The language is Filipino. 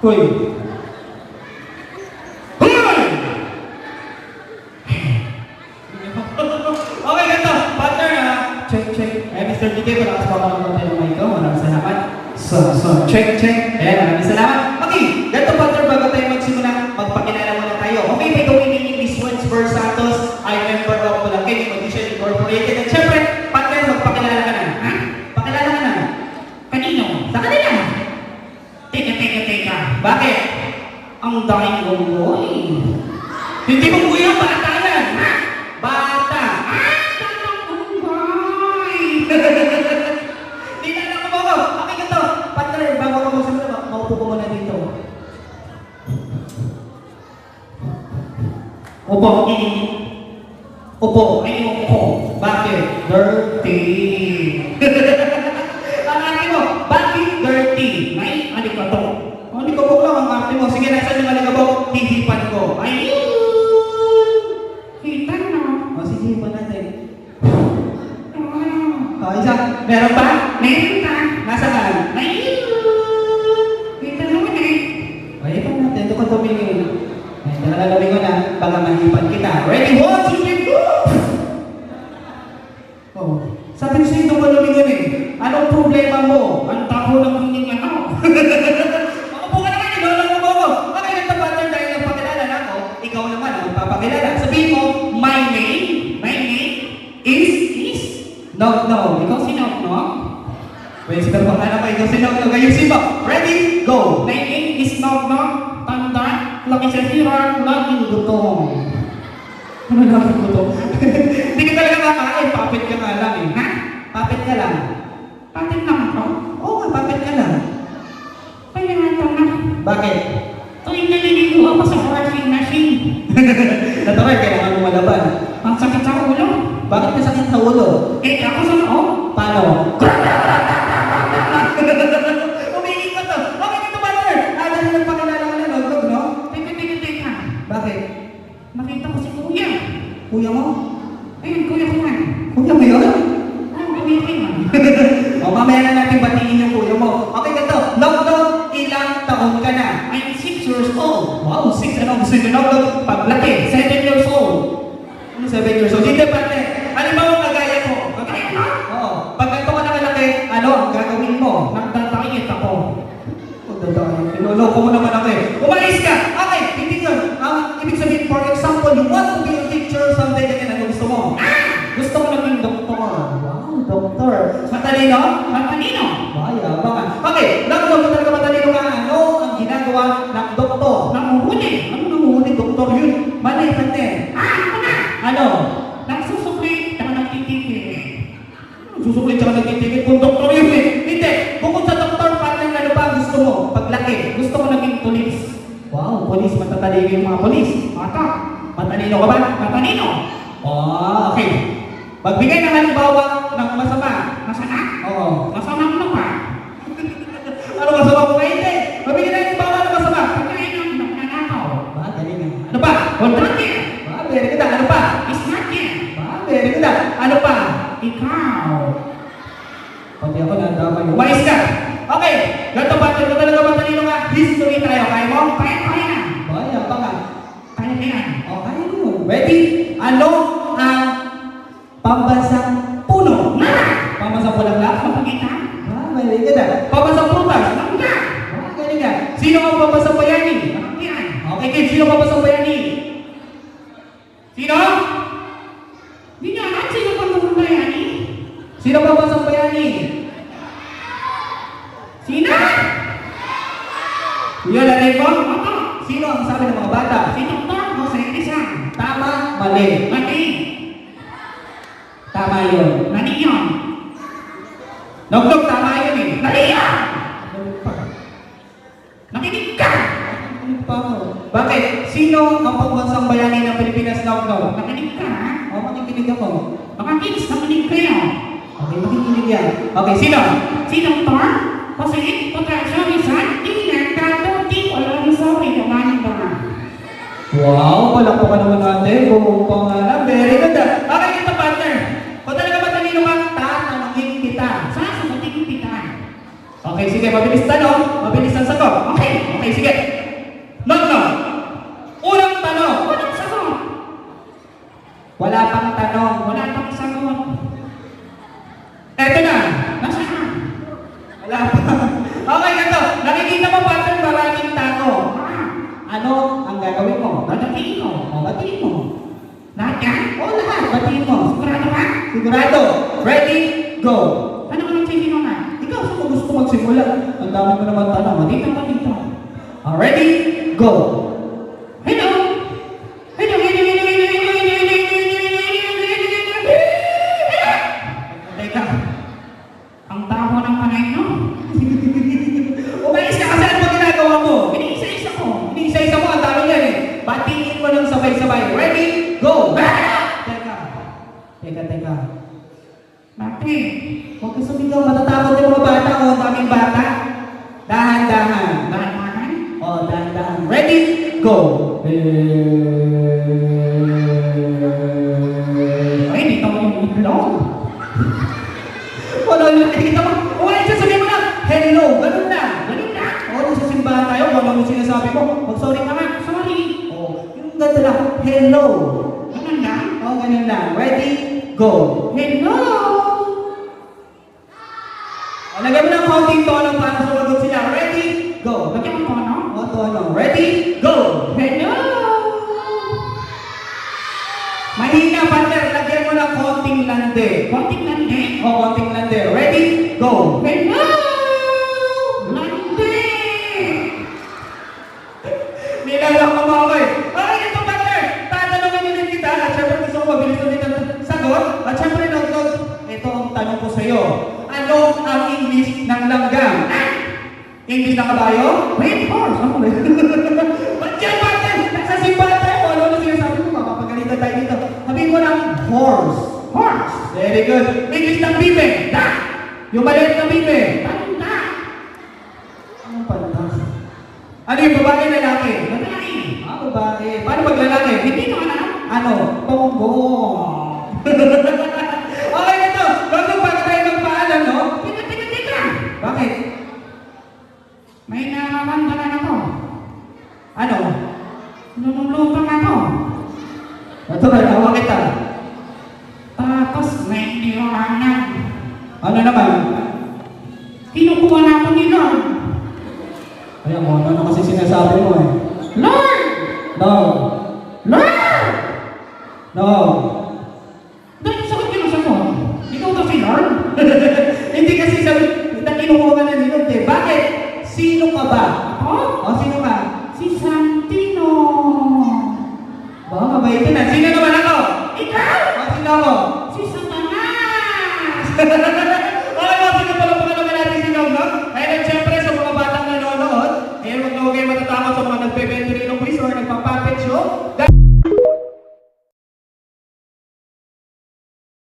Hoy! Okay, ganito. Partner, check. Mr. DK, malakas pa ako ng tayo ng ikaw. Maraming salamat. So, check. Maraming salamat. Okay, ganito partner, bago tayo magsimula, magpakilala muna tayo. Okay, may gawin in English words, Spurs Santos, I member of Malaki, Audition Incorporated. At syempre, partner, magpakilala ka na. Ha? Pakilala ka na. Kanino? Sa kanila. Teka. Bakit? Ang daming unggoy. Hindi mo kuya, bata yan. Ha? Bata. Daming unggoy. Dinala ko mo. Okay, ganito. Partner, bago ka magsimula, maupo ko muna dito. Upo. Ay, upo. Bakit? Dirty. Ang ate mo, bakit dirty? Ay, alikabok. Alikabok lang ang ate mo. Sige, nasan yung alikabok? Hihipan ko. Ayun! Hipan na. O, sige, hipan natin. O, isa. Meron ba? Meron ka. Nasaan? Ayun! Hipan naman eh. O, hipan natin. Ito ko tumingin. Ay, nakalagawin ko na. Baka mahipan kita. Ready? 1, 2, 3, go! Oh, sabi ko sa'yo ito malumingan eh. Anong problema mo? Ang taho ng kuning ano. Ako ka naman, inolong mo ako. Okay, nagtapatter dahil nagpakilala na ako. Ikaw naman ang magpapakilala. Sabihin mo, my name is Nog. Ikaw si Nog. Pwede siya pakala pa ikaw si Nog. Ayusin mo. Ready? Go! My name is Nog. Tanda, laki sa hirang, laging gutong. Ano laging gutong? Hindi ka talaga kakain. Papit ka nga lang eh. Ha? Papit ka lang. Papit lang ako? Oo nga, papit ka lang. Kaya nga ito na. Bakit? Tuwing naliligo ako sa washing machine. Natural, kailangan mo malaban. Ang sakit sa ulo. Bakit may sakit sa ulo? Eh, ako sa loob. Paano? Umingin ko to. Okay, dito partner. Dahil nagpakilala ka na, Nog, no? Teka. Bakit? Nakita ko si Kuya. Kuya mo? Ayun, Kuya ko man. Kuya mo yun? Kuya ko man. O, mamaya na natin batiin yung kuya mo. Okay, ganito. Nog, ilang taon ka na? I'm 6 years old. Wow, 6. Ano gusto nyo, Nog? Paglaki, 7 years old. Ano 7 years old? Hindi, partner. Halimbawa, kagaya ko. Kagaya ka? Oo. Pag ganito ka nakalaki, ano ang gagawin mo? Nagdadayet ako. Tinuloko mo naman ako eh. Umalis ka! Okay, hindi yun. Ibig sabihin, for example, you want to be a teacher someday, ganyan, ano gusto mo? Gusto ko naging doktor. Wow, doktor. Matalino? Matalino. Baya, baka. Okay, nagulog mo talaga matalino ka. Ano ang ginagawa ng doktor? Nanguhuli. Ano nanguhuli, doktor yun? Mali, pante. Ako na. Ano? Nagsusuklit, tsaka nagtitigil. Susuklit, tsaka nagtitigil. Kung doktor yun eh. Hindi. Bukod sa doktor, partner, ano pa gusto mo? Paglaki, gusto ko naging pulis. Wow, pulis, matatalino yung mga pulis. Mata, matalino ka ba? Matalino. Oh, okay. Magbigay ng halimbawa ng masama. Masama? Oo. Masama mo pa. Ano masama mo kayo? Hindi. Magbigay ng halimbawa ng masama. Pagkain ng nanakaw. Ba, galing nga. Ano pa? Contractor. Ba, very good. Ano pa? Smartyer. Ba, very good. Ano pa? Ikaw. Pati ako nadamay. Umayos ka. Okay. Ganito ba? Ito talaga matalino ka. History tayo. Kaya mo? Kaya na. Kaya pa nga. Kaya yan. O, kaya mo. Ready? Ano ang pambansang puno? Pambansang bulaklak? Mapagita? Very good. Pambansang prutas? Mangga. Galing nga. Sino ang pambansang bayani? Mangyan. Okay, kid. Sino ang pambansang bayani? Sino? Hindi nyo alam sino ang pambansang bayani? Sino ang pambansang bayani? Sino? Yun, alay mo? Sino ang sabi ng mga bata? Si Dr. Jose Rizal. Tama, mali. Mali. Tama yun. Mali yun. Nog, tama yun eh. Mali yun. Nakinig ka. Nakinig pa ako. Bakit? Sino ang pambansang bayani ng Pilipinas, Nog? Nakinig ka, ha? O, makinig makikinig ako. Makakinis, nakinig kayo. Okay, makikinig yan. Okay, sino? Sinong Thor? Kasi, Patricio, Rizal, Tingnan, Kato, Tito, alam mo, sorry, kamanin ba nga? Wow, palakpakan naman natin. Buong pangalan. Very good. Okay, ito partner. Kung talaga matalino ka, tatanungin kita. Sasagutin kita. Okay, sige. Mabilis tanong. Mabilis ang sagot. Okay, okay, sige. No. Unang tanong. Walang sagot. Wala pang tanong. Wala pang sagot. Eto na. Nasaan? Wala pa. Okay, ito. Nakikita mo partner maraming tao. Ano ang gagawin mo? Batatiin ko. O, batiin mo. Lahat yan? O, lahat. Batiin mo. Sigurado ka? Sigurado. Ready? Go. Ano ka nang sisinungan? Ikaw, saan mo gusto magsimula? Ang dami mo naman tanong. Dito ka dito. Ready? Go. Hello? Hello? Teka. Ang tawa ng panay, no? Umayos ka kasi ano ba ginagawa mo? Iniisa-isa ko. Isa-isa mo, ang dami yan eh. Batiin mo ng sabay-sabay. Ready? Go. Teka. Teka. Bakit? Huwag ka sumigaw. Matatakot yung mga bata o ang daming bata. Dahan-dahan. Dahan-dahan? O, dahan-dahan. Ready? Go. Ay, dito ko yung itlog. Wala yung nakikita mo. Umalis ka, sabihin mo lang. Hello. Ganun na. Ganun na. O, nung sa simbahan tayo, kung ano yung sinasabi mo, mag-sorry ka nga. Sorry. O, yung ganda lang. Hello. Ganun na. O, ganun lang. Ready? Go. Hello? O, lagyan mo ng counting tono para sumagot sila. Ready? Go. Lagyan mo ko, no? O, tono. Ready? Go. Hello? Mahina, partner. Lagyan mo ng counting lande. Konting landi. O, counting lande. Ready? Go. Hello? Landi. Nilalang ka mga kayo. Okay, ito partner. Tatanungin ulit kita. At syempre gusto ko mabilis ulit ang sagot. At syempre, ito ang tanong ko sa iyo. Ano ang English ng langgam? English ng kabayo? Wait, horse. Ano ba? Ba't yan, partner? Nasa simbahan tayo. Ano na sinasabi mo? Makapagalitan tayo dito. Sabihin mo ng horse. Horse. Very good. English ng bibe. Da. Yung maliit na bibe. Tanda. Anong pala? Ano yung babae lalaki? Babae. Babae. Paano pag lalaki? Hindi mo alam. Ano? Ponggo. Okay, ito. Bago bago tayo magpaalam, no? Tika. Bakit? May nararamdaman ako. Ano? Nululutang ako. Ito na, tawa kita. Tapos may nilalang. Ano naman? Kinukuha na ako ni Lord. Ayan mo, ano kasi sinasabi mo eh? Lord! No. Lord! No. Dahil sagot ka na sagot. Ikaw ba si Lord? Hindi kasi sabi, kinukuha ka na ni Lord eh. Bakit? Sino ka ba? Ako? O, sino ka? Si Santino. Baka mabait na. Sino naman ako? Ikaw? O, sino ako? Si Satanas.